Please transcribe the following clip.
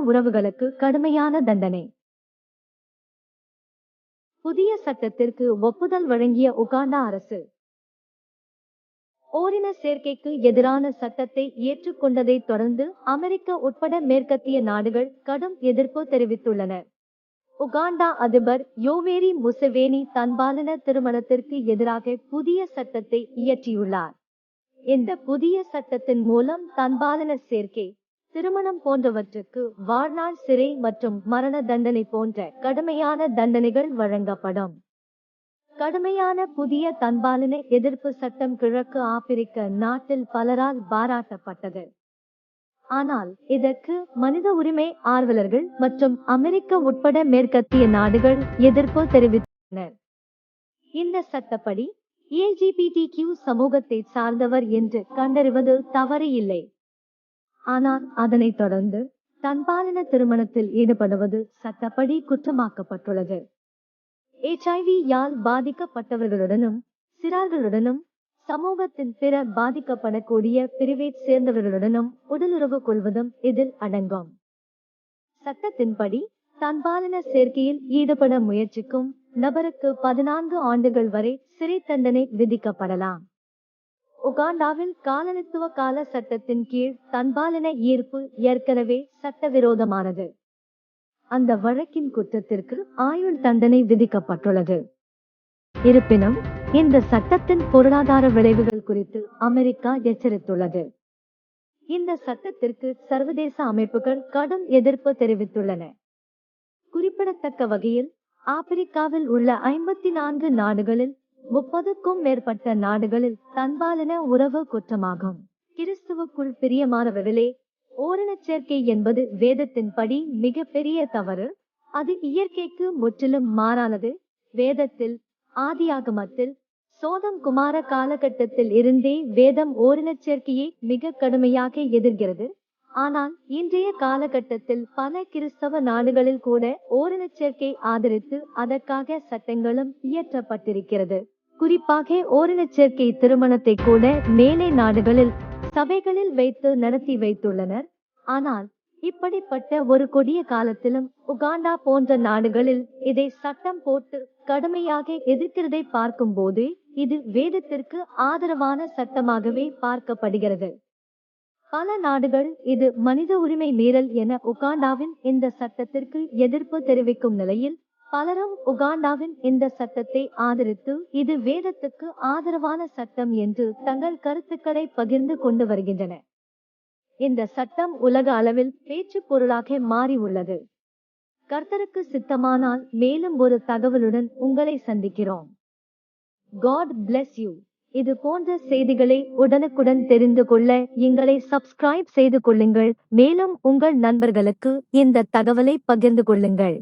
உறவுகளுக்கு கடுமையான தண்டனை. புதிய சட்டத்திற்கு ஒப்புதல் வழங்கிய உகாண்டா அரசு. ஓரின சேர்க்கைக்கு எதிரான சட்டத்தை ஏற்றுக்கொண்டதை தொடர்ந்து அமெரிக்கா உட்பட மேற்கத்திய நாடுகள் கடும் எதிர்ப்பு தெரிவித்துள்ளன. உகாண்டா அதிபர் யோவேரி முசவேனி தன்பாலின திருமணத்திற்கு எதிராக புதிய சட்டத்தை இயற்றியுள்ளார். இந்த புதிய சட்டத்தின் மூலம் தன்பாலின சேர்க்கை, திருமணம் போன்றவற்றுக்கு வாழ்நாள் சிறை மற்றும் மரண தண்டனை போன்ற கடுமையான தண்டனைகள் வழங்கப்படும். கடுமையான புதிய தன்பாலின எதிர்ப்பு சட்டம் கிழக்கு ஆப்பிரிக்க நாட்டில் பலரால் பாராட்டப்பட்டது. ஆனால் இதற்கு மனித உரிமை ஆர்வலர்கள் மற்றும் அமெரிக்கா உட்பட மேற்கத்திய நாடுகள் எதிர்ப்பு தெரிவித்தனர். இந்த சட்டப்படி LGBTQ சமூகத்தை சார்ந்தவர் என்று கண்டறிவது தவறு இல்லை. ஆனால் அதனைத் தொடர்ந்து தன்பாலின திருமணத்தில் ஈடுபடுவது சட்டப்படி குற்றமாக்கப்பட்டுள்ளது. HIV யால் பாதிக்கப்பட்டவர்களுடனும் சிறார்களுடனும் சமூகத்தின் பிற பாதிக்கப்படக்கூடிய பிரிவைச் சேர்ந்தவர்களுடனும் உடலுறவு கொள்வதும் இதில் அடங்கும். சட்டத்தின்படி தன்பாலின சேர்க்கையில் ஈடுபட முயற்சிக்கும் நபருக்கு 14 ஆண்டுகள் வரை சிறை தண்டனை விதிக்கப்படலாம். உகாண்டாவில் காலனித்துவ கால சட்டத்தின் கீழ் தன்பாலின ஈர்ப்பு ஏற்கனவே சட்டவிரோதமானது. அந்த வழக்கின் குற்றத்திற்கு ஆயுள் தண்டனை விதிக்கப்பட்டுள்ளது. இருப்பினும் இந்த சட்டத்தின் பொருளாதார விளைவுகள் குறித்து அமெரிக்கா எச்சரித்துள்ளது. இந்த சட்டத்திற்கு சர்வதேச அமைப்புகள் கடும் எதிர்ப்பு தெரிவித்துள்ளன. குறிப்பிடத்தக்க வகையில் ஆப்பிரிக்காவில் உள்ள 54 நாடுகளில் 30க்கும் மேற்பட்ட நாடுகளில் தன்பாலின உறவு குற்றமாகும். கிறிஸ்துவுக்குள் பிரியமானவர்களே, ஓரினச் சேர்க்கை என்பது வேதத்தின்படி மிக பெரிய தவறு. அது இயற்கைக்கு முற்றிலும் மாறானது. வேதத்தில் ஆதியாகமத்தில் சோதம் குமார காலகட்டத்தில் இருந்தே வேதம் ஓரினச் சேர்க்கையை மிக கடுமையாக எதிர்க்கிறது. ஆனால் இன்றைய காலகட்டத்தில் பல கிறிஸ்தவ நாடுகளில் கூட ஓரினச் சேர்க்கை ஆதரித்து அதற்காக சட்டங்களும் இயற்றப்பட்டிருக்கிறது. குறிப்பாக ஓரினச் சேர்க்கை திருமணத்தை கூட மேலை நாடுகளில் சபைகளில் வைத்து நடத்தி வைத்துள்ளனர். ஆனால் இப்படிப்பட்ட ஒரு கொடிய காலத்திலும் உகாண்டா போன்ற நாடுகளில் இதை சட்டம் போட்டு கடுமையாக எதிர்க்கிறதை பார்க்கும்போது இது வேதத்திற்கு ஆதரவான சட்டமாகவே பார்க்கப்படுகிறது. பல நாடுகள் இது மனித உரிமை மீறல் என உகாண்டாவின் இந்த சட்டத்திற்கு எதிர்ப்பு தெரிவிக்கும் நிலையில் பலரும் உகாண்டாவின் இந்த சட்டத்தை ஆதரித்து இது வேதத்துக்கு ஆதரவான சட்டம் என்று தங்கள் கருத்துக்களை பகிர்ந்து கொண்டு வருகின்றனர். இந்த சட்டம் உலக அளவில் பேச்சு பொருளாக மாறி உள்ளது. கர்த்தருக்கு சித்தமானால் மேலும் ஒரு தகவலுடன் உங்களை சந்திக்கிறோம். God bless you. இது போன்ற செய்திகளை உடனுக்குடன் தெரிந்து கொள்ள எங்களை சப்ஸ்கிரைப் செய்து கொள்ளுங்கள். மேலும் உங்கள் நண்பர்களுக்கு இந்த தகவலை பகிர்ந்து கொள்ளுங்கள்.